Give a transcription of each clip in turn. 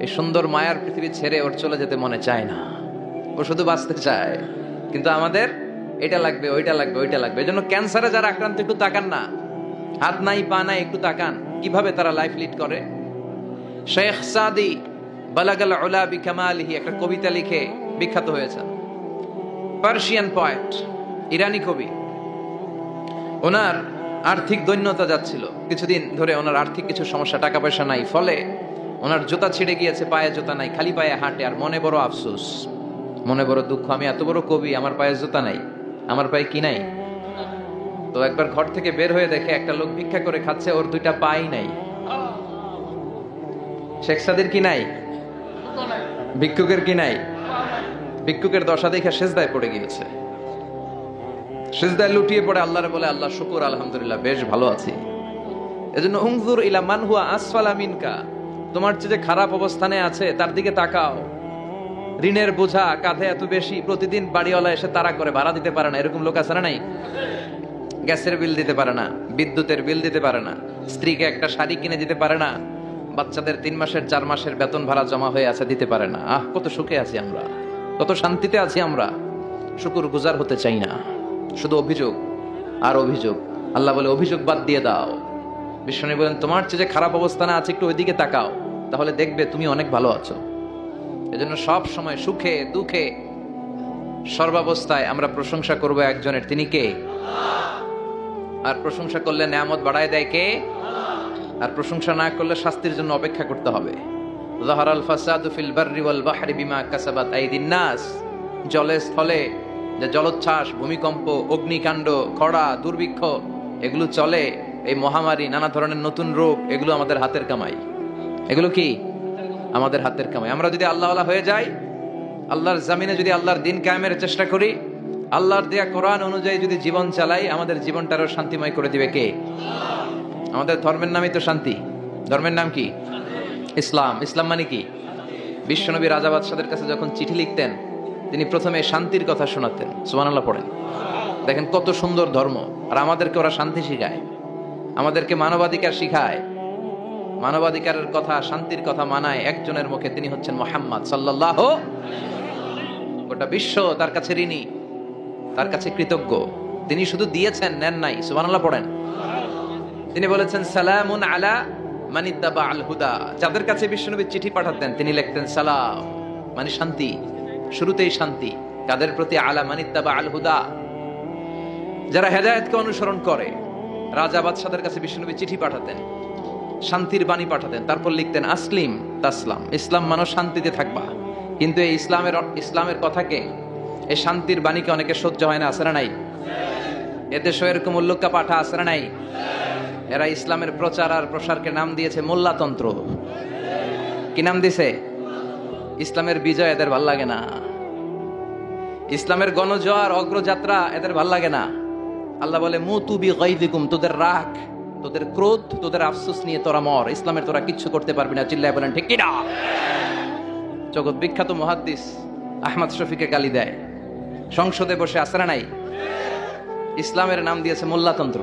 এই সুন্দর মায়ার পৃথিবী ছেড়ে ওর চলে যেতে মনে চায় না, ও শুধু বাঁচতে চায়। কিন্তু আমাদের এটা লাগবে, ওইটা লাগবে, ওইটা লাগবে। এই জন্য ক্যান্সারে যারা আক্রান্ত একটু তাকান না, হাত নাই পা নাই, একটু তাকান কিভাবে তারা লাইফ লিড করে। শেখ সাদি বালাগাল উলা বিকামালিহি একটা কবিতা লিখে বিখ্যাত হয়েছেন। পার্সিয়ান পয়েট, ইরানি কবি। ওনার আর্থিক দৈন্যতা যাচ্ছিল কিছুদিন ধরে, ওনার আর্থিক কিছু সমস্যা, টাকা পয়সা নাই, ফলে ওনার জুতা ছিঁড়ে গিয়েছে, পায়ে জুতা নাই, খালি পায়ে হাঁটে। আর মনে বড় আফসোস, মনে বড় দুঃখ, আমি এত বড় কবি, আমার পায়ে জুতা নাই, আমার পায়ে কি নাই। তো একবার ঘর থেকে বের হয়ে দেখে একটা লোক ভিক্ষা করে খাচ্ছে, ওর দুইটা পাই নাই। শেখ সাদির কি নাই? ভিক্ষুকের কি নাই? ভিক্ষুকের দশা দেখে সেজদায় পড়ে গিয়েছে, সেজদায় লুটিয়ে পড়ে আল্লাহরে বলে, আল্লাহ শুকুর, আলহামদুলিল্লাহ বেশ ভালো আছি। এজন্য উনজুর ইলা মান হুয়া আসফালা মিনকা, তোমার চেয়ে যে খারাপ অবস্থানে আছে তার দিকে তাকাও। ঋণের বোঝা কাঁধে এত বেশি, প্রতিদিন বাড়িওয়ালা এসে তাড়া করে, ভাড়া দিতে পারে না, এরকম লোক আছে না নাই? গ্যাসের বিল দিতে পারে না, বিদ্যুতের বিল দিতে পারে না, স্ত্রীকে একটা শাড়ি কিনে দিতে পারে না, বাচ্চাদের 3 মাসের 4 মাসের বেতন ভাড়া জমা হয়ে আছে, দিতে পারে না। কত সুখে আছি আমরা, কত শান্তিতে আছি আমরা, শুকুর গুজার হতে চাই না, শুধু অভিযোগ আর অভিযোগ। আল্লাহ বলে অভিযোগ বাদ দিয়ে দাও। বিষ্ণু বলেন তোমার চেয়ে যে খারাপ অবস্থানে আছে একটু ওইদিকে তাকাও, তাহলে দেখবে তুমি অনেক ভালো আছো। এজন্য সব সময় সুখে দুঃখে সর্বাবস্থায় আমরা প্রশংসা করব একজনের, তিনি কে? আর প্রশংসা করলে নিয়ামত বাড়ায় দেয় কে? আর প্রশংসা না করলে শাস্তির জন্য অপেক্ষা করতে হবে। যাহারাল ফাসাদু ফিল বাররি ওয়াল বাহরি বিমা কাসাবাত আইদিন নাস, জলে স্থলে যে জলোচ্ছ্বাস, ভূমিকম্প, অগ্নিকাণ্ড, খরা, দুর্ভিক্ষ এগুলো চলে, এই মহামারী, নানা ধরনের নতুন রোগ, এগুলো আমাদের হাতের কামাই। এগুলো কি আমাদের হাতের কামাই। আমরা যদি আল্লাহওয়ালা হয়ে যাই, আল্লাহর জমিনে যদি আল্লাহর দিন কায়েমের চেষ্টা করি, আল্লাহর দেয়া কোরআন অনুযায়ী যদি জীবন চালাই, আমাদের জীবনটারও শান্তিময় করে দিবে কে? আমাদের ধর্মের নামই তো শান্তি। ধর্মের নাম কি? ইসলাম। ইসলাম মানে কি? বিশ্বনবী রাজা বাদশাদের কাছে যখন চিঠি লিখতেন, তিনি প্রথমে শান্তির কথা শোনাতেন। সুবহানাল্লাহ পড়েন। দেখেন কত সুন্দর ধর্ম। আর আমাদেরকে ওরা শান্তি শিখায়, আমাদেরকে মানবাধিকার শিখায়, মানবাধিকারের কথা, শান্তির কথা মানায় একজনের মুখে, তিনি হচ্ছেন মুহাম্মদ সাল্লাল্লাহু। গোটা বিশ্ব তার কাছে ঋণী, তার কাছে কৃতজ্ঞ। তিনি শুধু দিয়েছেন, নেন নাই। সুবহানাল্লাহ পড়েন। তিনি বলেছেন সালামুন আলা মান ইত্তাবা আল হুদা। যাদের কাছে বিশ্বনবী চিঠি পাঠাতেন তিনি লিখতেন সালাম, মানে শান্তি, শুরুতেই শান্তি। কাদের প্রতি? আলা মান ইত্তাবা আল হুদা, যারা হেদায়েতকে অনুসরণ করে। রাজা বাদশাদের কাছে বিশ্বনবী চিঠি পাঠাতেন, শান্তির বাণী পাঠাতেন, তারপর লিখতেন আসলিম তাসলাম, ইসলাম মানো শান্তিতে থাকবা। কিন্তু এই ইসলামের কথাকে, এই শান্তির বাণীকে অনেকে সহ্য হয় না, আছে না নাই? এদেশে এরকম উল্লুক্কা পাঠা আছে না নাই? এরা ইসলামের প্রচার আর প্রসারকে নাম দিয়েছে মোল্লাতন্ত্র। কি নাম দিছে? ইসলামের বিজয় এদের ভাল লাগে না, ইসলামের গণজোয়ার অগ্রযাত্রা এদের ভাল লাগে না। আল্লাহ বলে মুতু বিগাইযিকুম, তোদের রাগ, তোদের ক্রোধ, তোদের আফসোস নিয়ে তোরা মর, ইসলামের তোরা কিচ্ছু করতে পারবি না। চিল্লায় বলেন ঠিক কিনা? জগৎ বিখ্যাত মুহাদ্দিস আহমদ শফিকে গালি দেয়, সংসদে বসে, আছে না নাই? ইসলামের নাম দিয়েছে মোল্লাতন্ত্র।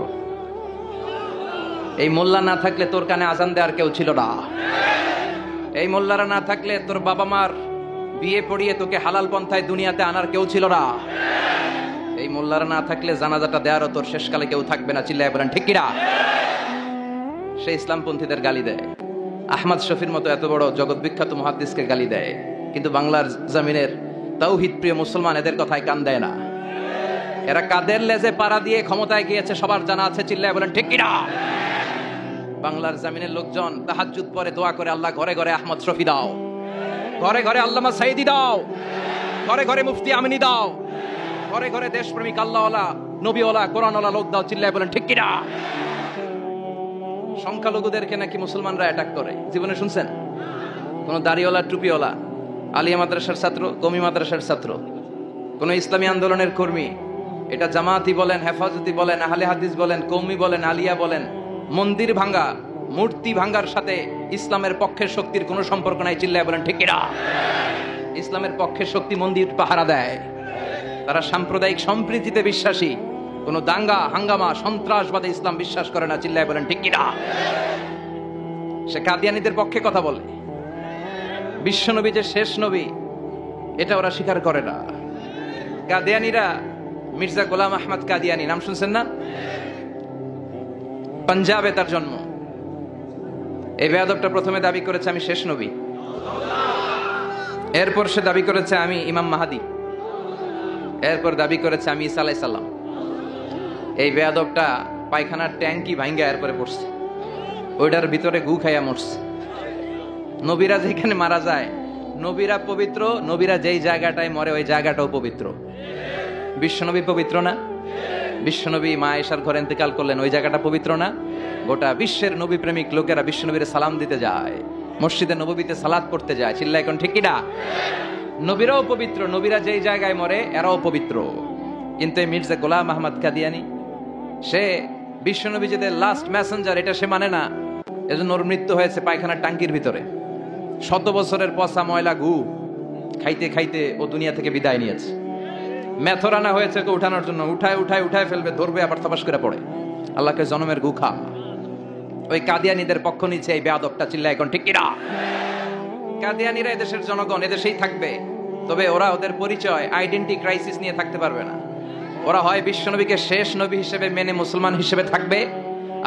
এই মোল্লা না থাকলে তোর কানে আজান দেওয়ার কেউ ছিল না, এই মোল্লারা না থাকলে তোর বাবা মার বিয়ে পড়িয়ে তোকে হালাল পন্থায় দুনিয়াতে আনার কেউ ছিল না, এই মোল্লারা না থাকলে জানাজাটা দেওয়ারও তোর শেষকালে কেউ থাকবে না। চিল্লায় বলেন ঠিক কিনা? সে ইসলামপন্থীদের গালি দেয়, আহমদ শফির মতো এত বড় জগৎ বিখ্যাত মুহাদ্দিসকে গালি দেয়। কিন্তু বাংলার জমিনের তাওহীদ প্রিয় মুসলমান এদের কথায় কান দেয় না। এরা কাদের লেজে পাড়া দিয়ে ক্ষমতায় গিয়েছে সবার জানা আছে। চিল্লায় বলেন ঠিক কিনা? বাংলার জমিনের লোকজন তাহাজ্জুদ পড়ে, দোয়া করে, আল্লাহ ঘরে ঘরে আহমদ শফি দাও, ঘরে ঘরে আল্লামা সাইদি দাও, ঘরে ঘরে মুফতি আমিনী দাও, ঘরে ঘরে দেশপ্রেমিক আল্লাহওয়ালা, নবীওয়ালা, কোরআনওয়ালা লোক দাও। চিল্লায় বলেন ঠিক কিনা? সংখ্যালঘুদেরকে নাকি মুসলমানরা অ্যাটাক করে, জীবনে শুনছেন? কোন দাড়িওয়ালা, টুপিওয়ালা, আলিয়া মাদ্রাসার ছাত্র, কমি মাদ্রাসার ছাত্র, কোন ইসলামী আন্দোলনের কর্মী, এটা জামাতি বলেন, হেফাজতি বলেন, আহলে হাদিস বলেন, কৌমি বলেন, আলিয়া বলেন, মন্দির ভাঙ্গা, মূর্তি ভাঙ্গার সাথে ইসলামের পক্ষের শক্তির কোনো সম্পর্ক নাই। চিল্লায় বলেন ঠিক কিনা? ইসলামের পক্ষের শক্তি মন্দির পাহারা দেয়, তারা সাম্প্রদায়িক সম্প্রীতিতে বিশ্বাসী, কোন দাঙ্গা হাঙ্গামা সন্ত্রাসবাদে ইসলাম বিশ্বাস করে না। চিল্লায় বলেন ঠিক কিনা? সে কাদিয়ানীদের পক্ষে কথা বলে, বিশ্বনবী যে শেষ নবী এটা ওরা স্বীকার করে না। কাদিয়ানীরা, মির্জা গোলাম আহমদ কাদিয়ানী নাম শুনছেন না? পাঞ্জাবে তার জন্ম। এই বেয়াদবটা প্রথমে দাবি করেছে আমি শেষ নবী, এরপর সে দাবি করেছে আমি ইমাম মাহাদি, এরপর দাবি করেছে আমি ঈসা আলাইহিস সালাম। এই বেয়াদবটা পায়খানার ট্যাঙ্কি ভাঙ্গা এরপরে পড়ছে, ওইটার ভিতরে গু খাইয়া মরছে। নবীরা যেখানে মারা যায়, নবীরা পবিত্র, নবীরা যেই জায়গাটায় মরে ওই জায়গাটাও পবিত্র। বিশ্বনবী পবিত্র না? বিশ্বনবী মা আয়েশার ঘরে ইন্তেকাল করলেন, ওই জায়গাটা পবিত্র না? গোটা বিশ্বের নবী প্রেমিক লোকেরা বিশ্বনবীর সালাম দিতে যায়, মসজিদে নববীতে সালাত করতে যায়। চিল্লা এখন ঠিক কিনা? নবীরাও পবিত্র, নবীরা যেই জায়গায় মরে এরাও পবিত্র। কিন্তু এই মির্জা গোলাম আহমদ কাদিয়ানী, সে বিশ্বনবী যে লাস্ট মেসেঞ্জার এটা সে মানে না। এজন্য ওর মৃত্যু হয়েছে পায়খানার টাঙ্কির ভিতরে। 100 বছরের পচা ময়লা গু খাইতে খাইতে ও দুনিয়া থেকে বিদায় নিয়েছে। মেথর আনা হয়েছে ওকে উঠানোর জন্য, উঠায় ফেলবে, ধরবে আবার তপাস করে পড়ে। আল্লাহকে জনমের গু খা। ওই কাদিয়ানীদের পক্ষ নিচ্ছে এই বেয়াদবটা। চিল্লা এখন ঠিক কিনা? কাদিয়ানীরা এদেশের জনগণ, এদেশেই থাকবে, তবে ওরা ওদের পরিচয় আইডেন্টি ক্রাইসিস নিয়ে থাকতে পারবে না। ওরা হয় বিশ্বনবীকে শেষ নবী হিসেবে মেনে মুসলমান হিসেবে থাকবে,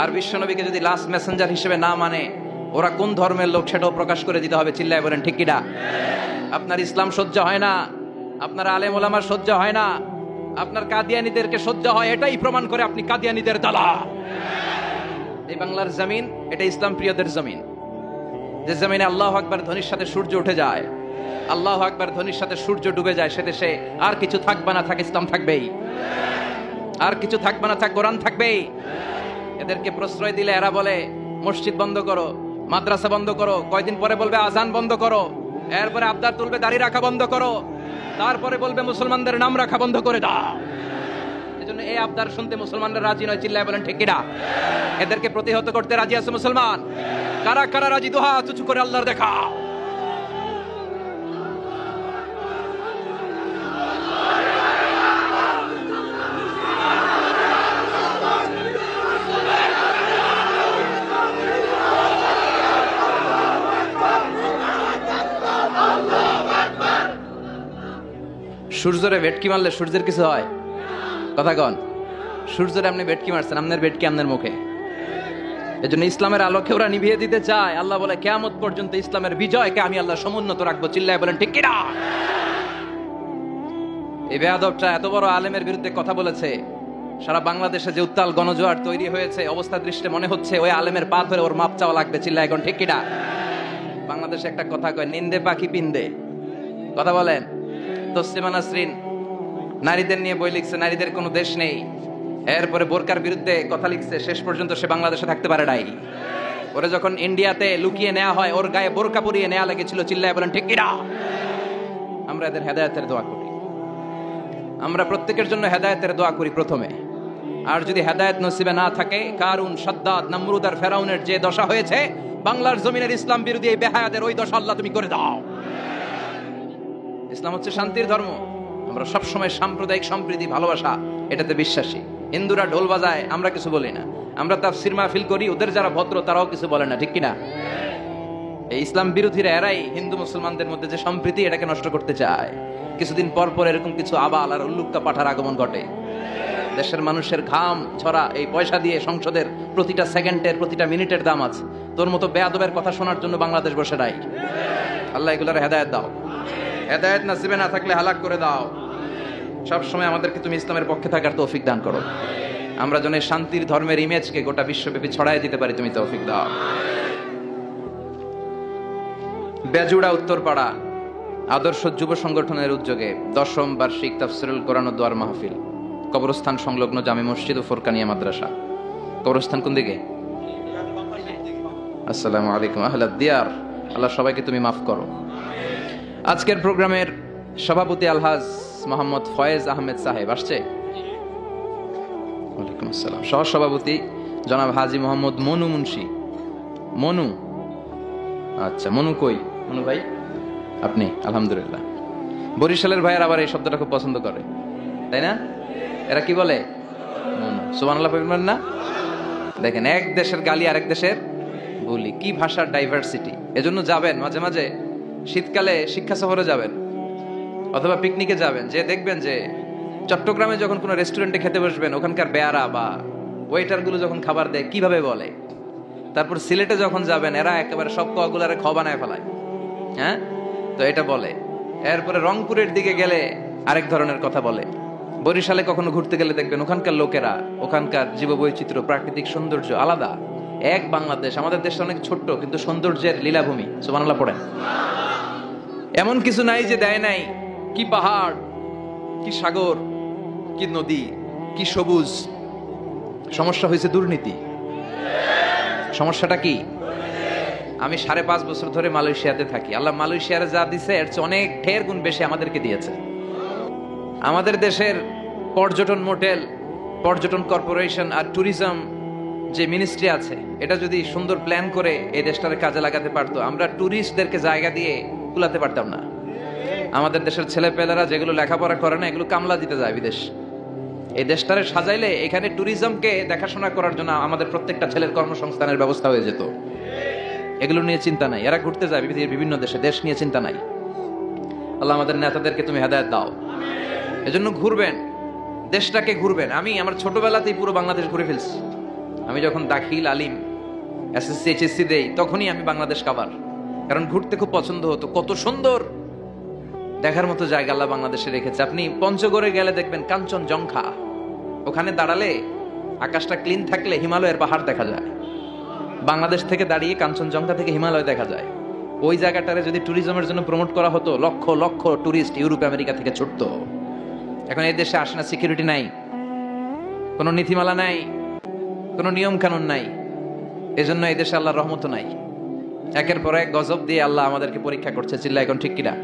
আর বিশ্বনবীকে যদি লাস্ট মেসেঞ্জার হিসেবে না মানে ওরা কোন ধর্মের লোক সেটাও প্রকাশ করে দিতে হবে। চিল্লায় বলেন ঠিক কিনা? আপনার ইসলাম সহ্য হয় না, আপনার আলেম ওলামার সহ্য হয় না, আপনার কাদিয়ানীদেরকে সহ্য হয়, এটাই প্রমাণ করে আপনি কাদিয়ানীদের দালাল। এই বাংলার জমিন এটা ইসলাম প্রিয়দের জমিন, যে জমিনে আল্লাহু আকবার ধ্বনির সাথে সূর্য উঠে যায়, আল্লাহু আকবার ধ্বনির সাথে সূর্য ডুবে যায়, সে দেশে আর কিছু থাকবে না, থাক ইসলাম থাকবেই, আর কিছু থাকবে না, থাক কোরআন থাকবেই। এদেরকে প্রশ্রয় দিলে এরা বলে মসজিদ বন্ধ করো, মাদ্রাসা বন্ধ করো, কয়দিন পরে বলবে আজান বন্ধ করো, এরপরে আবদার তুলবে দাড়ি রাখা বন্ধ করো, তারপরে বলবে মুসলমানদের নাম রাখা বন্ধ করে দাও। এজন্য এই আবদার শুনতে মুসলমানরা রাজি নয়। চিল্লায় বলেন ঠিক কিনা? এদেরকে প্রতিহত করতে রাজি আছে মুসলমান? কারা কারা রাজি? দুহা চুচু করে আল্লাহর দেখা। সূর্যরে ভেটকি মারলে সূর্যের কিছু হয়? কথা কন। সূর্যরে আপনি ভেটকি মারছেন, আপনার ভেটকি আপনার মুখে। এজন্য ইসলামের আলোকে ওরা নিভিয়ে দিতে চায়। আল্লাহ বলে কিয়ামত পর্যন্ত ইসলামের বিজয়কে আমি আল্লাহ সমুন্নত রাখবো। চিল্লায় বলেন ঠিক কিনা? এই বেয়াদবটা এত বড় আলেমের বিরুদ্ধে কথা বলেছে, সারা বাংলাদেশে যে উত্তাল গণজোয়ার তৈরি হয়েছে, অবস্থা দৃষ্টে মনে হচ্ছে ওই আলেমের পা ধরে ওর মাপ চাওয়া লাগবে। চিল্লায় এখন ঠিক কিনা? বাংলাদেশে একটা কথা কয়, নিন্দে পাখি পিন্দে। কথা বলেন। তসলিমা নাসরিন নারীদের নিয়ে বই লিখছে, নারীদের কোনো দেশ নেই। এরপরে বোরকার বিরুদ্ধে কথা লিখছে, শেষ পর্যন্ত সে বাংলাদেশে থাকতে পারে নাই। ওরে যখন ইন্ডিয়াতে লুকিয়ে নেওয়া হয়, ওর গায়ে বোরকা পরিয়ে নেওয়া লেগেছিল। চিল্লায় বলেন ঠিক কিনা? আমরা এদের হেদায়েতের দোয়া করি, আমরা প্রত্যেকের জন্য হেদায়েতের দোয়া করি প্রথমে। আর যদি হেদায়েত নসিবে না থাকে, কারুন, সাদ্দাত, নমরুদ আর ফেরাউনের যে দশা হয়েছে, বাংলার জমিনের ইসলাম বিরোধী এই বেহায়াদের ওই দশা আল্লাহ তুমি করে দাও। ইসলাম হচ্ছে শান্তির ধর্ম। আমরা সবসময় সাম্প্রদায়িক সম্প্রীতি, ভালোবাসা এটাতে বিশ্বাসী। হিন্দুরা ঢোল বাজায়, আমরা কিছু বলি না। আমরা তাফসীর মাহফিল করি, ওদের যারা ভদ্র তারাও কিছু বলে না। ঠিক কিনা? এই ইসলাম বিরোধীরা এরাই হিন্দু মুসলমানদের মধ্যে যে সম্প্রীতি এটাকে নষ্ট করতে চায়। কিছুদিন পর পর এরকম কিছু আবাল আর উল্লুক্কা পাঠার আগমন ঘটে। দেশের মানুষের ঘাম ছড়া এই পয়সা দিয়ে সংসদের প্রতিটা সেকেন্ডের, প্রতিটা মিনিটের দাম আছে। তোর মতো বেয়াদবের কথা শোনার জন্য বাংলাদেশ বসে নাই। আল্লাহ এগুলোর হেদায়েত দাও, হেদায়েত নসিবে না থাকলে হালাক করে দাও। সব সময় আমাদেরকে তুমি ইসলামের পক্ষে থাকার তৌফিক দান করো। আমরা যেন শান্তির ধর্মের ইমেজকে গোটা বিশ্বব্যাপী ছড়ায় দিতে পারি, তুমি তৌফিক দাও। বেজুড়া উত্তরপাড়া আদর্শ যুব সংগঠনের উদ্যোগে 10ম বার্ষিক তাফসীরুল কোরআন ও দোয়ার মাহফিল, কবরস্থান সংলগ্ন জামে মসজিদ ও ফোরকানিয়া মাদ্রাসা। কবরস্থান কোন দিকে? আসসালামু আলাইকুম আহলাদ দিয়ার। আল্লাহ সবাইকে তুমি মাফ করো। আজকের প্রোগ্রামের সভাপতি আলহাজ মোহাম্মদ ফয়েজ আহমেদ সাহেব আসছে। ওয়ালাইকুম আসসালাম। সহ সভাপতি জনাব হাজী মোহাম্মদ মনু মুন্সি। মনু, আচ্ছা মনু কই? মনু ভাই আপনি? আলহামদুলিল্লাহ। বরিশালের ভাইয়ার আবার এই শব্দটা খুব পছন্দ করে, তাই না? এরা কি বলে? মনু। সুবহানাল্লাহ বলবেন না? দেখেন, এক দেশের গালি আরেক দেশের বুলি, কি ভাষার ডাইভার্সিটি। এজন্য যাবেন মাঝে মাঝে শীতকালে শিক্ষা সফরে যাবেন অথবা পিকনিকে যাবেন, যে দেখবেন যে চট্টগ্রামে যখন কোনো রেস্টুরেন্টে খেতে বসবেন, ওখানকার বেয়ারা বা ওয়েটারগুলো যখন খাবার দেয় কিভাবে বলে। তারপর সিলেটে যখন যাবেন, এরা একেবারে সব কগুলারে খ বানায় ফেলায়, হ্যাঁ, তো এটা বলে। এরপরে রংপুরের দিকে গেলে আরেক ধরনের কথা বলে। বরিশালে কখনো ঘুরতে গেলে দেখবেন ওখানকার লোকেরা, ওখানকার জীববৈচিত্র্য, প্রাকৃতিক সৌন্দর্য আলাদা। এক বাংলাদেশ, আমাদের দেশটা অনেক ছোট্ট কিন্তু সৌন্দর্যের লীলাভূমি। সুবহানাল্লাহ পড়েন। এমন কিছু নাই যে দেয় নাই। কি পাহাড়, কি সাগর, কি নদী, কি সবুজ। সমস্যা হয়েছে দুর্নীতি। সমস্যাটা কি? আমি 5.5 বছর ধরে মালয়েশিয়াতে থাকি। আল্লাহ মালয়েশিয়ারে যা দিছে এর চেয়ে অনেক ঢের গুণ বেশি আমাদেরকে দিয়েছে। আমাদের দেশের পর্যটন মোটেল, পর্যটন কর্পোরেশন আর ট্যুরিজম যে মিনিস্ট্রি আছে, এটা যদি সুন্দর প্ল্যান করে এই দেশটারে কাজে লাগাতে পারতো, আমরা ট্যুরিস্টদেরকে জায়গা দিয়ে কুলাতে পারতাম না। আমাদের দেশের ছেলেপেলেরা যেগুলো লেখাপড়া করে না, এগুলো কামলা দিতে যায় বিদেশ। এই দেশটারে সাজাইলে এখানে ট্যুরিজমকে দেখাশোনা করার জন্য আমাদের প্রত্যেকটা ছেলের কর্মসংস্থানের ব্যবস্থা হয়ে যেত। এগুলো নিয়ে চিন্তা নাই। এরা ঘুরতে যায় বিভিন্ন দেশে, দেশ নিয়ে চিন্তা নাই। আল্লাহ আমাদের নেতাদেরকে তুমি হেদায়েত দাও। এজন্য ঘুরবেন, দেশটাকে ঘুরবেন। আমি আমার ছোটবেলাতেই পুরো বাংলাদেশ ঘুরে ফেলছি। আমি যখন দাখিল, আলিম, এসএসসি, এইচএসসি দেই, তখনই আমি বাংলাদেশ কাভার, কারণ ঘুরতে খুব পছন্দ হতো। কত সুন্দর দেখার মতো জায়গা আল্লাহ বাংলাদেশে রেখেছে। আপনি পঞ্চগড়ে গেলে দেখবেন কাঞ্চনজঙ্ঘা, ওখানে দাঁড়ালে আকাশটা ক্লিন থাকলে হিমালয়ের পাহাড় দেখা যায়। বাংলাদেশ থেকে দাঁড়িয়ে কাঞ্চনজঙ্ঘা থেকে হিমালয় দেখা যায়। ওই জায়গাটারে যদি ট্যুরিজমের জন্য প্রমোট করা হতো, lakh lakh tourist Europe America থেকে ছুটতো। এখন এই দেশে আসে না, সিকিউরিটি নাই, কোনো নীতিমালা নাই, কোনো নিয়ম কানুন নাই। এজন্য এই দেশে আল্লাহর রহমত নাই। একের পর এক গজব দিয়ে আল্লাহ আমাদেরকে পরীক্ষা করছে। চিল্লা এখন ঠিক কিনা?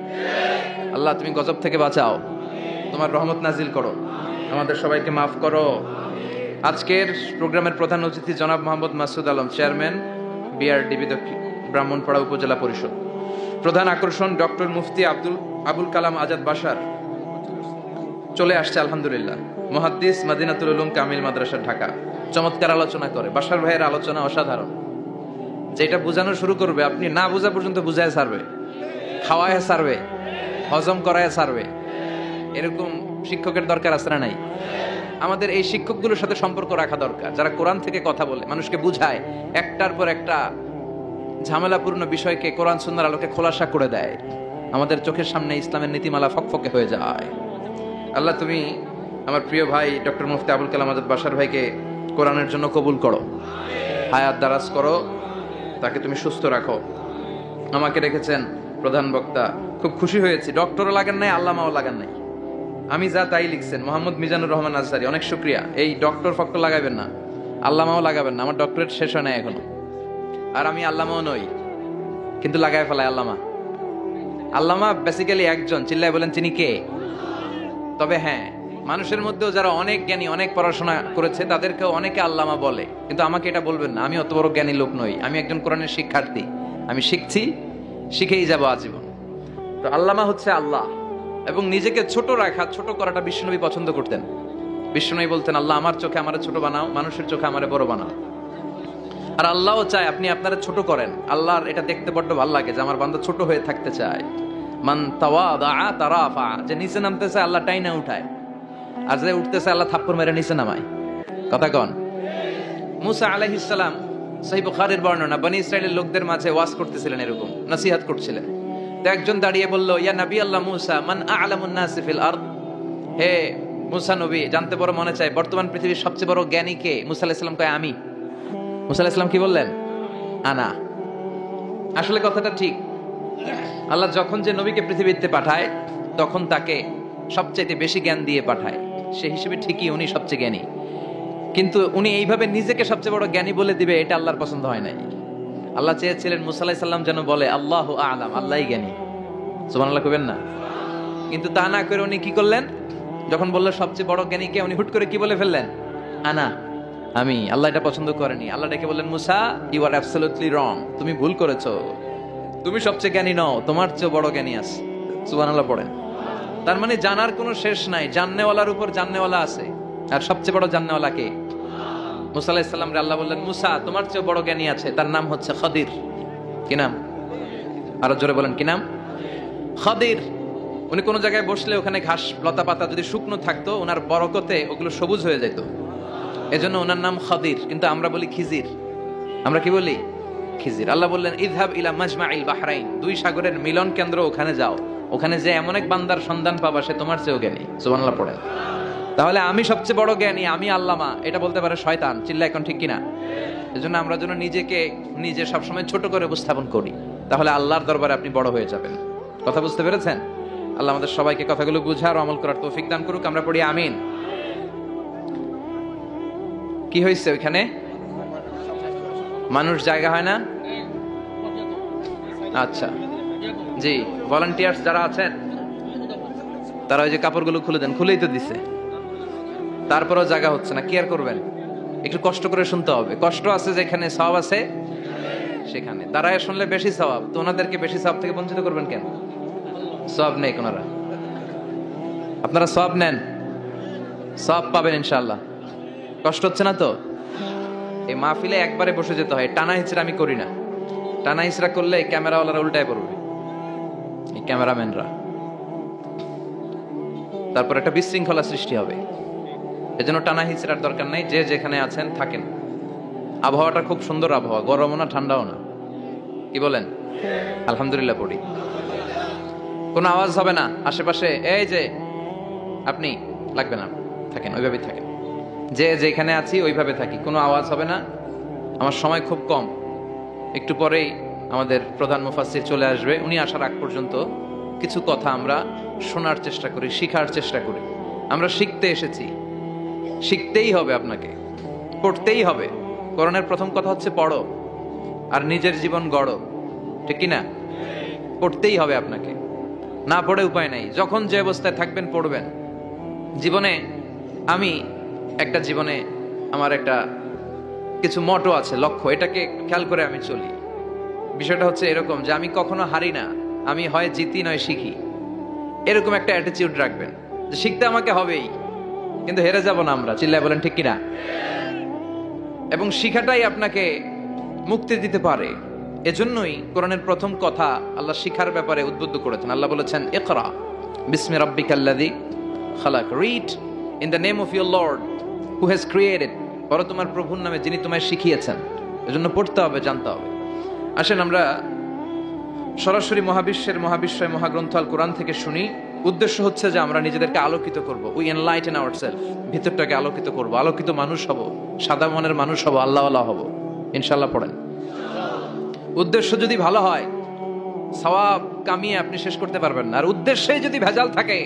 আল্লাহ তুমি গজব থেকে বাঁচাও, তোমার রহমত নাজিল করো, আমাদের সবাইকে মাফ করো। আজকের প্রোগ্রামের প্রধান অতিথি জনাব মোহাম্মদ মাসুদ আলম, চেয়ারম্যান বিআরডিবি ব্রাহ্মণপাড়া উপজেলা পরিষদ। প্রধান আকর্ষণ ডক্টর মুফতি আবুল কালাম আজাদ বাশার চলে আসছে আলহামদুলিল্লাহ। মুহাদ্দিস, মাদিনাতুল উলুম কামিল মাদ্রাসা, ঢাকা। চমৎকার আলোচনা করে। বাশার ভাইয়ের আলোচনা অসাধারণ। যেটা বোঝানো শুরু করবে, আপনি না বোঝা পর্যন্ত বুঝায় ছাড়বে, খাওয়ায় ছাড়বে, হজম করায় ছাড়বে। এরকম শিক্ষকের দরকার আছে না নাই? আমাদের এই শিক্ষকগুলোর সাথে সম্পর্ক রাখা দরকার, যারা কোরআন থেকে কথা বলে, মানুষকে বুঝায়, একটার পর একটা ঝামেলাপূর্ণ বিষয়কে কোরআন সুন্নাহর আলোকে খোলাসা করে দেয়। আমাদের চোখের সামনে ইসলামের নীতিমালা ফকফকে হয়ে যায়। আল্লাহ তুমি আমার প্রিয় ভাই ডক্টর মুফতি আবুল কালাম আজাদ বাশার ভাইকে কোরআনের জন্য কবুল করো, হায়াত দারাজ করো, তাকে তুমি সুস্থ রাখো। আমাকে রেখেছেন প্রধান বক্তা, খুব খুশি হয়েছি। ডক্টরও লাগান নাই, আল্লামাও লাগান নাই, আমি যা তাই লিখছেন। মোহাম্মদ মিজানুর রহমান আজহারি, অনেক শুক্রিয়া। এই ডক্টর ফক্টর লাগাবেন না, আল্লামাও লাগাবেন না। আমার ডক্টরেট শেষ হয় না এখনো, আর আমি আল্লামাও নই, কিন্তু লাগায় ফেলায় আল্লামা। আল্লামা বেসিক্যালি একজন, চিল্লায় বলেন তিনি কে? তবে হ্যাঁ, মানুষের মধ্যেও যারা অনেক জ্ঞানী, অনেক পড়াশোনা করেছে, তাদেরকেও অনেকে আল্লামা বলে, কিন্তু আমাকে এটা বলবেন না। আমি অত বড় জ্ঞানী লোক নই, আমি একজন কোরআনের শিক্ষার্থী। আমি শিখছি, শিখেই যাব আজীবন। তো আল্লামা হচ্ছে আল্লাহ। এবং নিজেকে ছোট রাখা, ছোট করাটা বিশ্বনবী পছন্দ করতেন। বিশ্বনবী বলতেন, আল্লাহ আমার চোখে আমারে ছোট বানাও, মানুষের চোখে আমারে বড় বানাও। আর আল্লাহও চায় আপনি আপনারা ছোট করেন। আল্লাহর এটা দেখতে বড্ড ভালো লাগে যে আমার বান্দা ছোট হয়ে থাকতে চায়। মান তাওয়াদা তারাফা, যে নিচে নামতেছে আল্লাহ টাইনা উঠায়, আর যে উঠতেছে আল্লাহ থাপ্পড় মেরে নিচে নামায়। কথা কন। মুসা আলাইহিস সালাম, সহিহ বুখারীর বর্ণনা, বনি ইসরাইলের লোকদের মাঝে ওয়াজ করতেছিলেন, এরকম নসিহত করছিলেন। তো একজন দাঁড়িয়ে বলল, ইয়া নবী আল্লাহ মুসা, মান আ'লামুন নাস ফিল আরদ। হে মুসা নবী, জানতে বড় মনে চায় বর্তমান পৃথিবীর সবচেয়ে বড় জ্ঞানী কে? মুসা আলাইহিস সালাম কয় আমি। মুসা আলাইহিস সালাম কি বললেন? আনা। আসলে কথাটা ঠিক। আল্লাহ যখন যে নবীকে পৃথিবীতে পাঠায়, তখন তাকে সবচেয়ে বেশি জ্ঞান দিয়ে পাঠায়। সে হিসেবে ঠিকই উনি সবচেয়ে জ্ঞানী, কিন্তু উনি এইভাবে নিজেকে সবচেয়ে বড় জ্ঞানী বলে দিবে, এটা আল্লাহর পছন্দ হয় নাই। আল্লাহ চেয়েছিলেন মুসা আলাইহিস সালাম যেন বলে আল্লাহু আ'লাম, আল্লাহই জ্ঞানী। সুবহানাল্লাহ কইবেন না? কিন্তু তা না করে উনি কি করলেন? যখন বললো সবচেয়ে বড় জ্ঞানী কে, উনি হুট করে কি বলে ফেললেন? আনা, আমি। আল্লাহ এটা পছন্দ করেনি। আল্লাহ ডেকে বললেন, মুসা ইউ আর অ্যাবসলিউটলি রং, তুমি ভুল করেছো, তুমি সবচেয়ে জ্ঞানী নও, তোমার চেয়ে বড় জ্ঞানী আছে। সুবহানাল্লাহ পড়েন। তার মানে জানার কোনো শেষ নাই, জাননেওয়ালার উপর জাননেওয়ালা আছে। আর সবচেয়ে বড় জাননেওয়ালা কে? মুসা আলাইহিস সালাম রে আল্লাহ বললেন, মুসা তোমার চেয়ে বড় জ্ঞানী আছে, তার নাম হচ্ছে খদির। কি নাম? আরো জোরে বলেন, কি নাম? খাদির, উনি কোন জায়গায় বসলে ওখানে ঘাস লতা পাতা যদি শুকনো থাকতো ওনার বরকতে ওগুলো সবুজ হয়ে যেত, এজন্য ওনার নাম খাদির। কিন্তু আমরা বলি খিজির। আমরা কি বলি? খিজির। আল্লাহ বললেন ইযহাব ইলা মাজমাইল বাহরাইন, দুই সাগরের মিলন কেন্দ্র, ওখানে যাও, ওখানে যে এমন এক বান্দার সন্ধান পাবা সে তোমার চেয়েও জ্ঞানী। সুবহানাল্লাহ পড়েন। তাহলে আমি সবচেয়ে বড় জ্ঞানী, আমি আল্লামা, এটা বলতে পারে শয়তান। চিল্লা এখন ঠিক কিনা? এজন্য আমরা যেন নিজে সবসময় ছোট করে উপস্থাপন করি, তাহলে আল্লাহর দরবারে আপনি বড় হয়ে যাবেন। কথা বুঝতে পেরেছেন? আল্লাহ আমাদের সবাইকে কথাগুলো বুঝার ও আমল করার তৌফিক দান করুক। আমরা পড়ি আমিন। কি হয়েছে ওইখানে? মানুষ জায়গা হয় না? আচ্ছা জি, ভলান্টিয়ার্স যারা আছেন তারা ওই যে কাপড়গুলো খুলে দেন, খুলেই তো দিছে, তারপরেও জায়গা হচ্ছে না। কি আর করবেন? একটু কষ্ট করে শুনতে হবে। কষ্ট আছে যেখানে, সওয়াব আছে সেখানে। দাঁড়ায় শুনলে বেশি সওয়াব, তো ওনাদেরকে বেশি সওয়াব থেকে বঞ্চিত করবেন কেন? সওয়াব নেই কোনারা, আপনারা সওয়াব নেন, সওয়াব পাবেন ইনশাআল্লাহ। কষ্ট হচ্ছে না তো? এই মাহফিলে একবারে বসে যেতে হয়, টানা হিচড়া আমি করি না। টানা হিচড়া করলে ক্যামেরাওয়ালারা উল্টায় পড়বে, এই ক্যামেরাম্যানরা, তারপর একটা বিশৃঙ্খলা সৃষ্টি হবে। এজন্য টানা হিচড়ার দরকার নাই, যে যেখানে আছেন থাকেন। আবহাওয়াটা খুব সুন্দর আবহাওয়া, গরমও না ঠান্ডাও না। কি বলেন? আলহামদুলিল্লাহ পড়ি। কোনো আওয়াজ হবে না আশেপাশে, এই যে আপনি লাগবে না, থাকেন ওইভাবেই থাকেন। যে যেখানে আছি ওইভাবে থাকি, কোনো আওয়াজ হবে না। আমার সময় খুব কম, একটু পরেই আমাদের প্রধান মুফাসসির চলে আসবে। উনি আসার আগ পর্যন্ত কিছু কথা আমরা শোনার চেষ্টা করি, শিখার চেষ্টা করি। আমরা শিখতে এসেছি, শিখতেই হবে, আপনাকে পড়তেই হবে। কোরআনের প্রথম কথা হচ্ছে পড়ো আর নিজের জীবন গড়ো, ঠিক কি না? পড়তেই হবে আপনাকে, না পড়ে উপায় নাই। যখন যে অবস্থায় থাকবেন পড়বেন। জীবনে আমার একটা কিছু মটো আছে, লক্ষ্য, এটাকে খেয়াল করে আমি চলি। বিষয়টা হচ্ছে এরকম যে আমি কখনো হারি না, আমি হয় জিতি নয় শিখি, এরকম একটা অ্যাটিটিউড রাখবেন যে শিখতে আমাকে হবেই, কিন্তু হেরে যাব না আমরা। চিল্লায় বলেন ঠিক কিনা? এবং শিখাটাই আপনাকে মুক্তি দিতে পারে। এজন্যই কোরআনের প্রথম কথা আল্লাহ শিখার ব্যাপারে উদ্বুদ্ধ করেছেন। আল্লাহ বলেছেন ইকরা বিসমি রাব্বিকাল্লাযী খালাক, read in the name of your lord who has created, পড়ো তোমার প্রভুর নামে যিনি তোমায় শিখিয়েছেন। এজন্য পড়তে হবে, জানতে হবে। আসেন আমরা সরাসরি মহাবিশ্বয় মহাগ্রন্থ আল কোরআন থেকে শুনি। উদ্দেশ্য হচ্ছে যে আমরা নিজেদেরকে আলোকিত করব, উই এনলাইটেন আওয়ারসেলফ, ভিতরটাকে আলোকিত করব, আলোকিত মানুষ হব, সাদা মনের মানুষ হব, আল্লাহওয়ালা হব ইনশাআল্লাহ। পড়েন। উদ্দেশ্য যদি ভালো হয় সওয়াব কামিয়ে আপনি শেষ করতে পারবেন না, আর উদ্দেশ্যেই যদি ভেজাল থাকে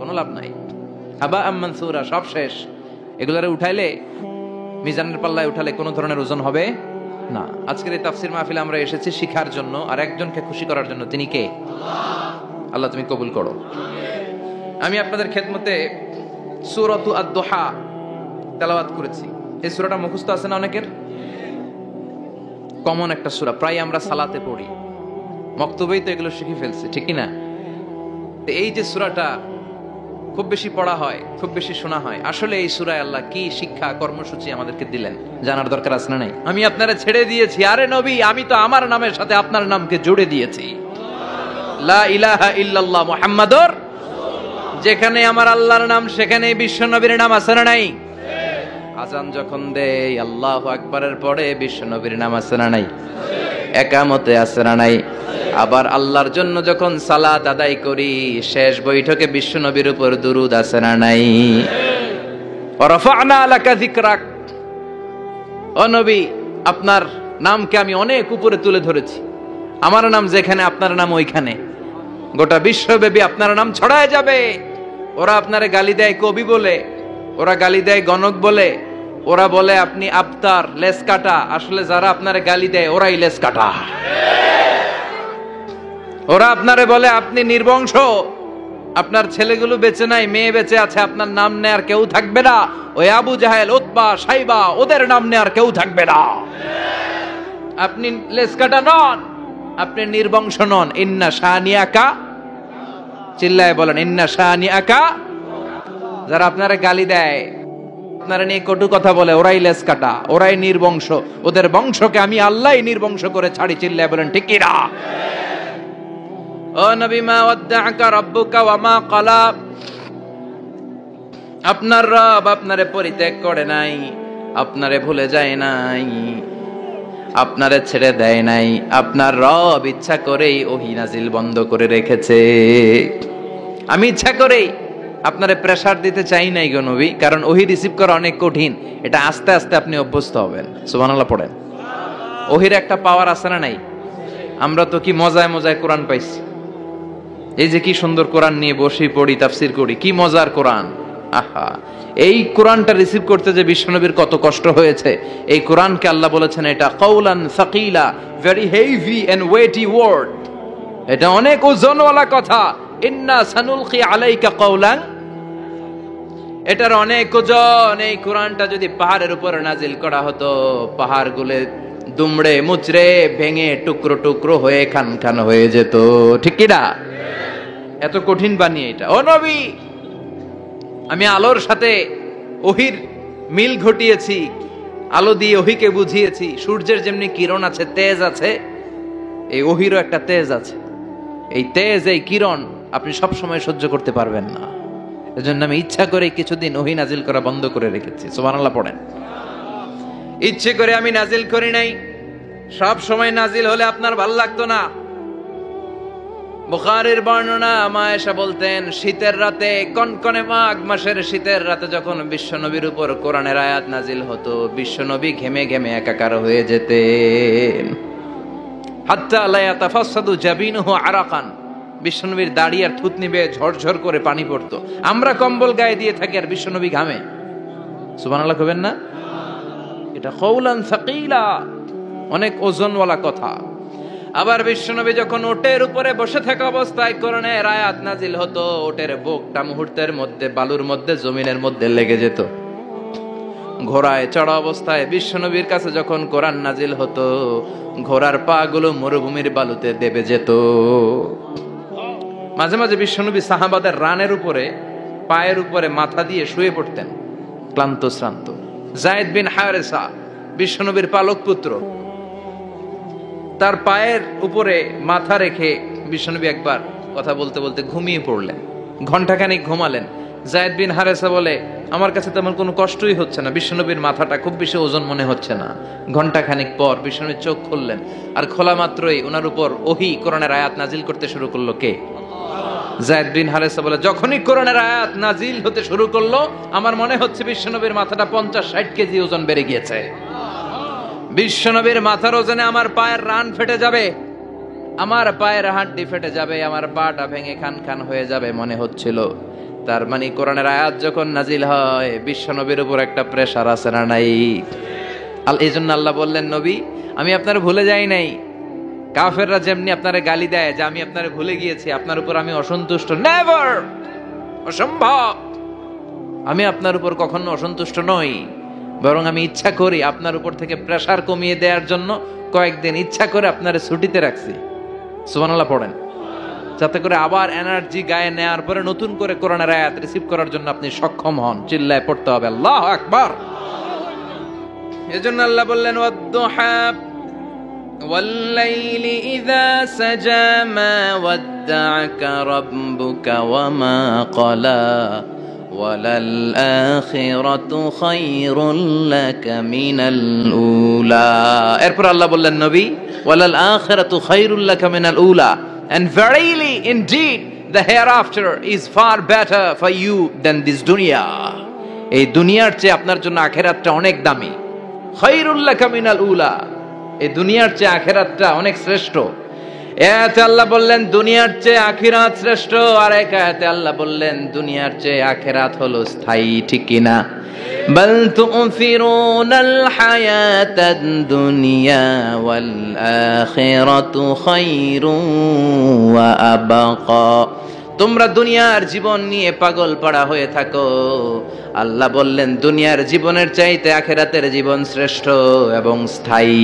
কোনো লাভ নাই। হাবা মানসুরা, সব শেষ। এগুলারে উঠাইলে, মিজানের পাল্লায় উঠালে কোনো ধরনের ওজন হবে না। আজকের এই তাফসীর মাহফিলে আমরা এসেছি শিখার জন্য আর একজনকে খুশি করার জন্য। তিনি কে? আল্লাহ তুমি কবুল করো। আমি আপনাদের খেদমতে সূরাতু আদ-দুহা তেলাওয়াত করেছি। এই সূরাটা মুখস্থ আছে না অনেকের? কমন একটা সূরা, প্রায় আমরা সালাতে পড়ি, মক্তবেই তো এগুলো শিখে ফেলছি, ঠিক কি না? এই যে সূরাটা খুব বেশি পড়া হয়, খুব বেশি শোনা হয়, আসলে এই সূরায় আল্লাহ কি শিক্ষা কর্মসূচি আমাদেরকে দিলেন জানার দরকার আছে না নাই? আমি আপনারা ছেড়ে দিয়েছি, আরে নবী আমি তো আমার নামের সাথে আপনার নামকে জুড়ে দিয়েছি, লা ইলাহা ইল্লাল্লাহ মুহাম্মাদুর। যেখানে আমার আল্লাহর নাম সেখানে বিশ্ব নবীর নাম আছে না নাই? আজান যখন দেই আল্লাহু আকবারের পরে বিশ্ব নবীর নাম আছে না নাই? একামতে আছে না নাই? আবার আল্লাহর জন্য যখন সালাত আদায় করি শেষ বৈঠকে বিশ্ব নবীর উপর দুরূদ আছে না নাই? রাফা'না লাকা যিকরাক, ও নবী আপনার নামকে আমি অনেক উপরে তুলে ধরেছি। আমার নাম যেখানে আপনার নাম ওইখানে, গোটা বিশ্বব্যাপী আপনার নাম ছড়ায় যাবে। ওরা আপনারে গালি দেয় কবি বলে, ওরা গালি দেয় গণক বলে, ওরা বলে আপনি আবতার, লেস কাটা। আসলে যারা আপনারে গালি দেয় ওরাই লেস কাটা। ওরা আপনারে বলে আপনি নির্বংশ, আপনার ছেলেগুলো বেঁচে নাই, মেয়ে বেঁচে আছে, আপনার নাম নেয়ার কেউ থাকবে না। ওই আবু জাহেল, উতবা, সাইবা, ওদের নাম নেয়ার কেউ থাকবে না। আপনি লেস কাটা নন, আপনি নির্বংশ নন। ইন্না শানিয়াকা, চিল্লায় বলেন ইন্না শানিয়াকা। যারা আপনারে গালি দেয়, আপনারা নিয়ে কটু কথা বলে, ওরাই লেস কাটা, ওরাই নির্বংশ। ওদের বংশকে আমি আল্লাহই নির্বংশ করে ছাড়ি। চিল্লায় বলেন ঠিক কি না? ও নবী, মা ওয়াদ্দাআকা রাব্বুকা ওয়া মা ক্বালা, আপনার রব আপনারে পরিত্যাগ করে নাই, আপনারে ভুলে যায় নাই, আপনারে ছেড়ে দেয় নাই। আপনার রব ইচ্ছা করেই ওহী নাজিল বন্ধ করে রেখেছে। আমি ইচ্ছা করেই আপনারে প্রেসার দিতে চাই নাই গো নবী, কারণ ওহী রিসিভ করা অনেক কঠিন। এটা আস্তে আস্তে আপনি অভ্যস্ত হবেন। সুবহানাল্লাহ পড়েন। ওহীর একটা পাওয়ার আছে না নাই? আমরা তো কি মজায় মজায় কোরআন পাইছি। এই যে কি সুন্দর কোরআন নিয়ে বসে পড়ি, তাফসীর করি, কি মজার কোরআন। আহা, এই কোরআনটা রিসিভ করতে যে বিশ্বনবীর কত কষ্ট হয়েছে। এই কোরআনকে আল্লাহ বলেছেন এটা কওলান সাকিলা, very heavy and weighty word, এটা অনেক ওজনওয়ালা কথা। ইন্না সানুলকি আলাইকা কওলান, এটার অনেক ওজন। এই কোরআনটা যদি পাহাড়ের উপর নাজিল করা হতো, পাহাড়গুলো দুমড়ে মুচড়ে ভেঙে টুকরো টুকরো হয়ে খান খান হয়ে যেত, ঠিক কি না? এত কঠিন বানিয়ে এটা। ও নবী, আমি আলোর সাথে ওহীর মিল ঘটিয়েছি, আলো দিয়ে ওহীকে বুঝিয়েছি। সূর্যের যেমনি কিরণ আছে, তেজ আছে, এই ওহীরও একটা তেজ আছে। এই তেজ, এই কিরণ আপনি সব সময় সহ্য করতে পারবেন না। এজন্য আমি ইচ্ছা করে কিছুদিন ওহী নাজিল করা বন্ধ করে রেখেছি। সুবহানাল্লাহ পড়েন। ইচ্ছে করে আমি নাজিল করি নাই। সব সময় নাজিল হলে আপনার ভালো লাগতো না। বুখারীর বর্ণনা, মা আয়েশা বলতেন, শীতের রাতে, কনকনে মাঘ মাসের শীতের রাতে যখন বিশ্বনবীর উপর কোরআনের আয়াত নাজিল হতো, বিশ্বনবী ঘেমে ঘেমে একাকার হয়ে যেতেন। হাত্তা লা ইয়াতাফাসসাদু জাবিনুহু আরাকান, বিশ্বনবীর দাড়ি আর থুতনি বেয়ে ঝরঝর করে পানি পড়তো। আমরা কম্বল গায়ে দিয়ে থাকি আর বিশ্বনবী ঘামে। সুবহানাল্লাহ কইবেন না? এটা কওলান সাকিলা, অনেক ওজনওয়ালা কথা। আবার বিশ্বনবী যখন ওটের উপরে বসে থাকা অবস্থায় কোরআনের আয়াত নাজিল হতো, ওটের বুকটা মুহূর্তের মধ্যে বালুর মধ্যে, জমিনের মধ্যে লেগে যেত। ঘোড়ায় চড়া অবস্থায় বিশ্বনবীর কাছে যখন কোরআন নাজিল হতো, ঘোড়ার পা গুলো মরুভূমির বালুতে দেবে যেত। মাঝে মাঝে বিশ্বনবী সাহাবাদের রানের উপরে, পায়ের উপরে মাথা দিয়ে শুয়ে পড়তেন, ক্লান্ত শ্রান্ত। যায়েদ বিন হারেসা, বিশ্বনবীর পালক পুত্র, তার পায়ের উপরে মাথা রেখে বিশ্বনবী একবার কথা বলতে বলতে ঘুমিয়ে পড়লেন। ঘন্টাখানিক ঘুমালেন। যায়েদ বিন হারেসা বলে, আমার কাছে তেমন কোনো কষ্টই হচ্ছে না, বিশ্বনবীর মাথাটা খুব বেশি ওজন মনে হচ্ছে না। ঘন্টাখানিক পর বিশ্বনবী চোখ খুললেন, আর খোলা মাত্রই ওনার উপর ওহী কোরআনের আয়াত নাজিল করতে শুরু করলো। কে? যায়েদ বিন হারেসা বলে, যখনই কোরআনের আয়াত নাজিল হতে শুরু করলো, আমার মনে হচ্ছে বিশ্বনবীর মাথাটা 50-60 কেজি ওজন বেড়ে গিয়েছে। বিশ্বনবীর মাথার ওজনে আমার পায়ের রান ফেটে যাবে, আমার পায়ের হাড্ডি ফেটে যাবে, আমার পাটা ভেঙে খান খান হয়ে যাবে মনে হচ্ছিল। তার মানে কোরআনের আয়াত যখন নাজিল হয়, বিশ্বনবীর উপর একটা প্রেসার আছে না নাই? এই জন্য আল্লাহ বললেন, নবী আমি আপনার ভুলে যাই নাই। কাফেররা যেমনি আপনারে গালি দেয় যে আমি আপনারে ভুলে গিয়েছি, আপনার উপর আমি অসন্তুষ্ট, নেভার, অসম্ভব। আমি আপনার উপর কখনো অসন্তুষ্ট নই, বরং আমি ইচ্ছা করি আপনার উপর থেকে প্রেসার কমিয়ে দেওয়ার জন্য কয়েকদিন ইচ্ছা করে আপনারে ছুটিতে রাখছি। সুবহানাল্লাহ পড়েন, যাতে করে আবার এনার্জি গায়ে নেওয়ার পরে নতুন করে কোরআনের আয়াত রিসিভ করার জন্য আপনি সক্ষম হন। চিল্লায় পড়তে হবে আল্লাহু আকবার। এজন্য আল্লাহ বললেন, ওয়াদ-দুহা ওয়াল-লাইলি ইযা সাজা মা ওয়াদ্দা'আকা রাব্বুকা ওয়া মা ক্বালা ওয়ালাল আখিরাতু খায়রুল লাকা মিনাল উলা। এরপর আল্লাহ বললেন, নবী ওয়ালাল আখিরাতু খায়রুল লাকা মিনাল উলা, and verily indeed the hereafter is far better for you than this dunya. এই দুনিয়ার চেয়ে আপনার জন্য আখিরাতটা অনেক দামি। খায়রুল লাকা মিনাল উলা, এই দুনিয়ার চেয়ে আখিরাতটা অনেক শ্রেষ্ঠ। এতে আল্লাহ বললেন দুনিয়ার চেয়ে আখিরাত শ্রেষ্ঠ, আর এক আয়াতে আল্লাহ বললেন দুনিয়ার চেয়ে আখিরাত হলো স্থায়ী, ঠিক কি না? বাল তু'থিরুনাল হায়াতাদ দুনিয়া ওয়াল আখিরাতু খায়রুন ওয়া আবকা। তোমরা দুনিয়ার জীবন নিয়ে পাগল পাড়া হয়ে থাকো, আল্লাহ বললেন দুনিয়ার জীবনের চাইতে আখিরাতের জীবন শ্রেষ্ঠ এবং স্থায়ী,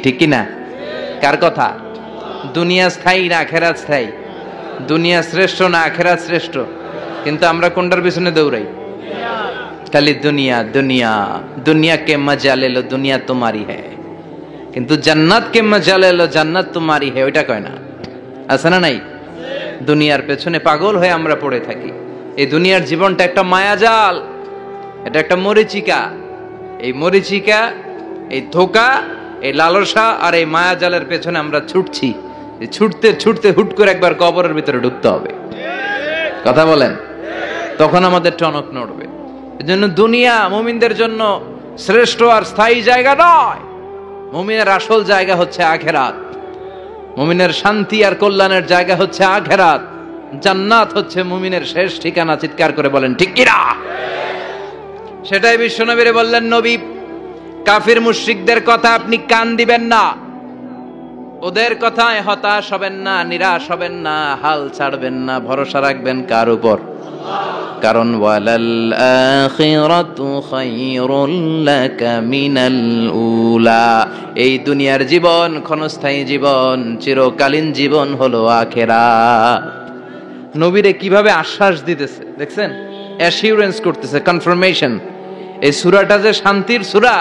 ঠিক কি না? কার কথা? দুনিয়া স্থায়ী না আখিরাত স্থায়ী? দুনিয়া শ্রেষ্ঠ না আখিরাত শ্রেষ্ঠ? কিন্তু আমরা কোনটার পিছনে দৌড়াই? খালি দুনিয়া দুনিয়া। দুনিয়া কে মজা লে লো, দুনিয়া তোমারি হ্যায়, কিন্তু জান্নাত কে মজা লে লো, জান্নাত তোমারি হ্যায়, ওইটা কয় না? আছে না নাই? দুনিয়ার পেছনে পাগল হয়ে আমরা পড়ে থাকি। এই দুনিয়ার জীবনটা একটা মায়াজাল, এটা একটা মরিচিকা। এই মরিচিকা, এই ধোঁকা, এই লালসা আর এই মায়াজালের পেছনে আমরা ছুটছি। ছুটতে ছুটতে হুট করে একবার কবরের ভিতরে ঢুকতে হবে। কথা বলেন, তখন আমাদের টনক নড়বে। এজন্য দুনিয়া মুমিনদের জন্য শ্রেষ্ঠ আর স্থায়ী জায়গা নয়। মুমিনের আসল জায়গা হচ্ছে আখিরাত। মুমিনের শান্তি আর কল্যাণের জায়গা হচ্ছে আখিরাত। জান্নাত হচ্ছে মুমিনের শেষ ঠিকানা। চিৎকার করে বলেন ঠিক কি না? সেটাই বিশ্বনবীরে বললেন, নবী কাফির মুশরিকদের কথা আপনি কান দিবেন না, ওদের কথায় হতাশ হবেন না, নিরাশ হবেন না, হাল ছাড়বেন না, ভরসা রাখবেন কার উপর? কারণ ওয়ালাল আখিরাতু খায়রুল লাকা মিনাল উলা, এই দুনিয়ার জীবন ক্ষণস্থায়ী জীবন, চিরকালীন জীবন হলো আখিরাত। নবীরে কিভাবে আশ্বাস দিতেছে দেখছেন, অ্যাসিউরেন্স করতেছে, কনফার্মেশন। এই সূরাটা যে শান্তির সূরা,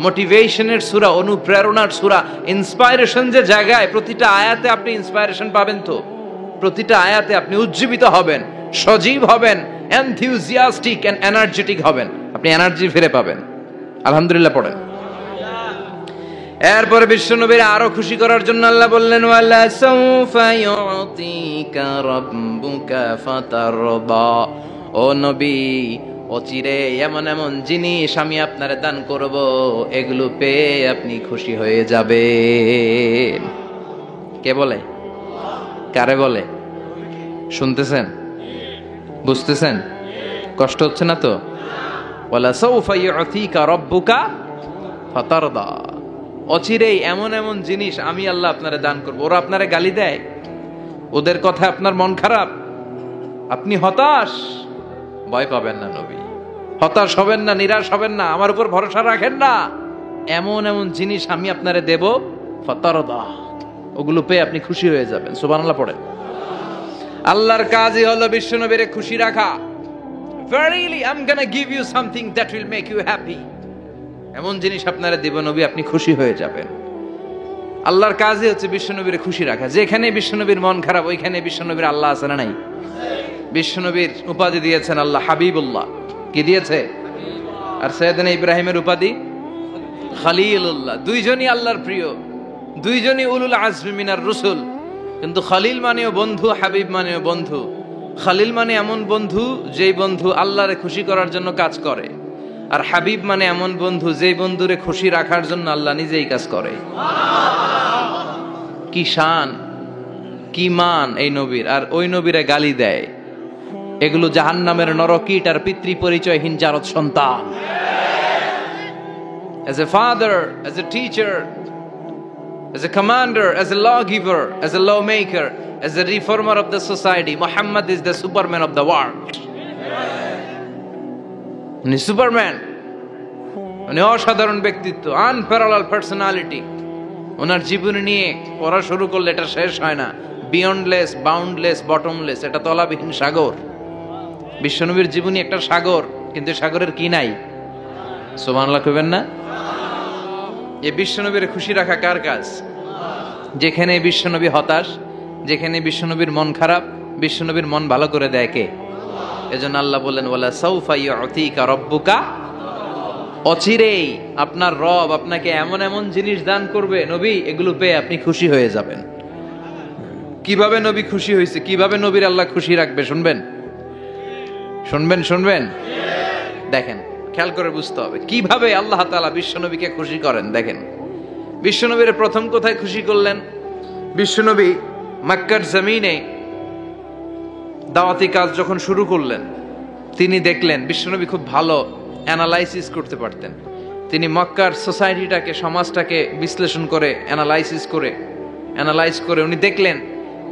মোটিভেশনের সূরা, অনুপ্রেরণার সূরা, ইন্সপাইরেশন যে জায়গায়, প্রতিটা আয়াতে আপনি ইন্সপাইরেশন পাবেন। তো প্রতিটা আয়াতে আপনি উজ্জীবিত হবেন, সজীব হবেন, এনথিউজিয়াস্টিক এন্ড এনার্জেটিক হবেন, আপনি এনার্জি ফিরে পাবেন। আলহামদুলিল্লাহ পড়েন। এরপরে বিশ্বনবীর আরো খুশি করার জন্য আল্লাহ বললেন, ওয়ালা সাউফা ইউতিকা রাব্বুকা ফাতারদা, ও নবী অচিরে এমন এমন জিনিস আমি আপনারে দান করব, এগুলো পেয়ে আপনি খুশি হয়ে যাবেন। কে বলে? কারে বলে? শুনতেছেন? বুঝতেছেন? কষ্ট হচ্ছে না তো? ওয়ালা সাউফা ইউতিকা রাব্বুকা ফাতারদা, অচিরেই এমন এমন জিনিস আমি আল্লাহ আপনারে দান করব। ওরা আপনারে গালি দেয়, ওদের কথা আপনার মন খারাপ, আপনি হতাশ, ভয় পাবেন না নবী, হতাশ হবেন না, নিরাশ হবেন না, আমার উপর ভরসা রাখেন না। এমন এমন জিনিস আমি আপনারে দেব, ফাতারদা, ওগুলো পেয়ে আপনি খুশি হয়ে যাবেন। সুবহানাল্লাহ পড়েন। আল্লাহর কাজই হলো বিশ্বনবীরে খুশি রাখা। Verily I'm gonna give you something that will make you happy, এমন জিনিস আপনারা দেব নবী, আপনি খুশি হয়ে যাবেন। আল্লাহর কাজই হচ্ছে বিশ্বনবীরে খুশি রাখা। যেখানে বিশ্বনবীর মন খারাপ, ওইখানে বিশ্বনবীর আল্লাহ আছে না নাই? বিশ্বনবীর উপাধি দিয়েছেন আল্লাহ হাবিবুল্লাহ। কি দিয়েছে? আর সাইয়েদনা ইব্রাহিমের উপাধি খলিলুল্লাহ। দুইজনই আল্লাহর প্রিয়, দুইজনই উলুল আজমি মিনার রসুল। কিন্তু খলিল মানেও বন্ধু, হাবিব মানেও বন্ধু। খলিল মানে এমন বন্ধু যেই বন্ধু আল্লাহরে খুশি করার জন্য কাজ করে, আর হাবিব মানে এমন বন্ধু যেই বন্ধুরে খুশি রাখার জন্য আল্লাহ নিজেই কাজ করে। কি শান, কি মান এই নবীর! আর ওই নবীরে গালি দেয়, এগুলো জাহান্নামের নরকীট আর পিতৃ পরিচয়হীন জারদ সন্তান। As a father, as a teacher, as a commander, as a lawgiver, as a lawmaker, as a reformer of the society, Muhammad is the Superman of the world. উনি সুপারম্যান, উনি অসাধারণ ব্যক্তিত্ব, আনপ্যারালাল পার্সোনালিটি। ওনার জীবনী নিয়ে পড়া শুরু করলে এটা শেষ হয় না। বিয়ন্ডলেস, বাউন্ডলেস, বটমলেস, এটা তলাবিহীন সাগর। বিশ্বনবীর জীবনী একটা সাগর, কিন্তু সাগরের কি নাই? সুবহানাল্লাহ কইবেন না? এই বিশ্বনবীর খুশি রাখা কার কাজ? যেখানে বিশ্বনবী হতাশ, যেখানে বিশ্বনবীর মন খারাপ, বিশ্বনবীর মন ভালো করে দেয় কে? এজন্য আল্লাহ বললেন, ওয়ালা সাউফা ইউতিকা রাব্বুকা, অচিরেই আপনার রব আপনাকে এমন এমন জিনিস দান করবে নবী, এগুলো পেয়ে আপনি খুশি হয়ে যাবেন। কিভাবে নবী খুশি হয়েছে, কিভাবে নবীর আল্লাহ খুশি রাখবে শুনবেন? শুনবেন? শুনবেন? দেখেন, খেয়াল করে বুঝতে হবে কিভাবে আল্লাহ তাআলা বিশ্বনবীকে খুশি করেন। দেখেন, বিশ্বনবীর প্রথম কোথায় খুশি করলেন? বিশ্বনবী মক্কার জমিনে দাওয়াতি কাজ যখন শুরু করলেন, তিনি দেখলেন বিশ্বনবী খুব ভালো অ্যানালাইসিস করতে পারতেন। তিনি মক্কার সোসাইটিটাকে, সমাজটাকে বিশ্লেষণ করে অ্যানালাইজ করে উনি দেখলেন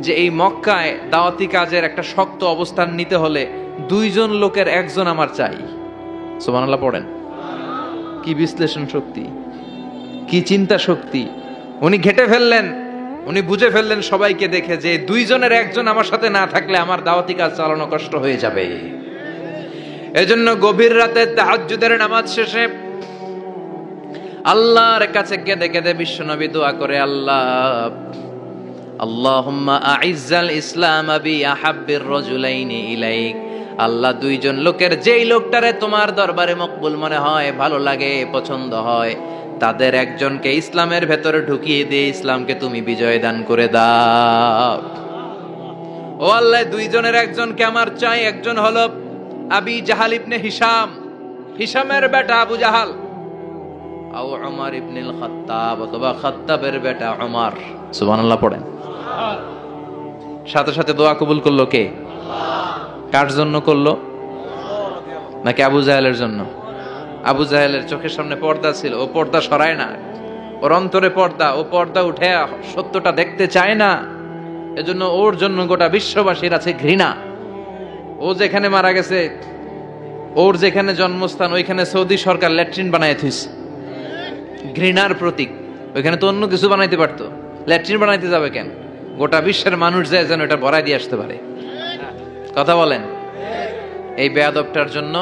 যে এই মক্কায় দাওয়াতি কাজের একটা শক্ত অবস্থান নিতে হলে দুইজন লোকের একজন আমার চাই। সুবহানাল্লাহ পড়েন। কি বিশ্লেষণ শক্তি, কি চিন্তা শক্তি! উনি ঘেটে ফেললেন, উনি বুঝে ফেললেন সবাইকে দেখে যে দুইজনের একজন আমার সাথে না থাকলে আমার দাওয়াতি কাজ চালানো কষ্ট হয়ে যাবে। এজন্য গভীর রাতে তাহাজ্জুদের নামাজ শেষে আল্লাহর কাছে কেঁদে কেঁদে বিশ্বনবী দোয়া করে, আল্লাহ আল্লাহুম্মা আইজ্জাল ইসলাম বি আহাব্বির রাজুলাইনি ইলাইক। আল্লাহ, দুইজন লোকের যেই লোকটারে তোমার দরবারে মকবুল মনে হয়, ভালো লাগে, পছন্দ হয়, তাদের একজনকে ইসলামের ভেতরে ঢুকিয়ে দিয়ে ইসলামকে তুমি বিজয় দান করে দাও। ও আল্লাহ, দুইজনের একজনকে আমার চাই। একজন হলো আবি জাহাল ইবনে হিশাম, হিশামের বেটা আবু জাহাল, আও উমর ইবনুল খাত্তাব, অথবা খাত্তাবের বেটা উমর। সুবহানাল্লাহ পড়েন। সাথে সাথে দোয়া কবুল করলো কে? কার জন্য করলো? নাকি আবু জাহেলের জন্য? আবু জাহেলের চোখের সামনে পর্দা ছিল, ও পর্দা সরায় না। ওর অন্তরে পর্দা, ও পর্দা উঠে সত্যটা দেখতে চায় না। এজন্য ওর জন্য গোটা বিশ্ববাসীর আছে ঘৃণা। ও যেখানে মারা গেছে, ওর যেখানে জন্মস্থান, ওইখানে সৌদি সরকার ল্যাট্রিন বানায় থুইছে, ঘৃণার প্রতীক। ওইখানে তো অন্য কিছু বানাইতে পারতো, ল্যাট্রিন বানাইতে যাবে কেন? গোটা বিশ্বের মানুষ যায় যেন এটা ভরাই দিয়ে আসতে পারে। কথা বলেন। এই বেয়াদবটার জন্য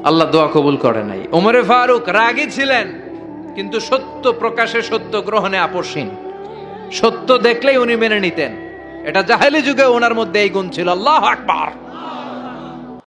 আল্লাহ দোয়া কবুল করে নাই। ওমরে ফারুক রাগী ছিলেন, কিন্তু সত্য প্রকাশে, সত্য গ্রহণে আপোষহীন। সত্য দেখলেই উনি মেনে নিতেন। এটা জাহেলি যুগে ওনার মধ্যে এই গুণ ছিল। আল্লাহু আকবার।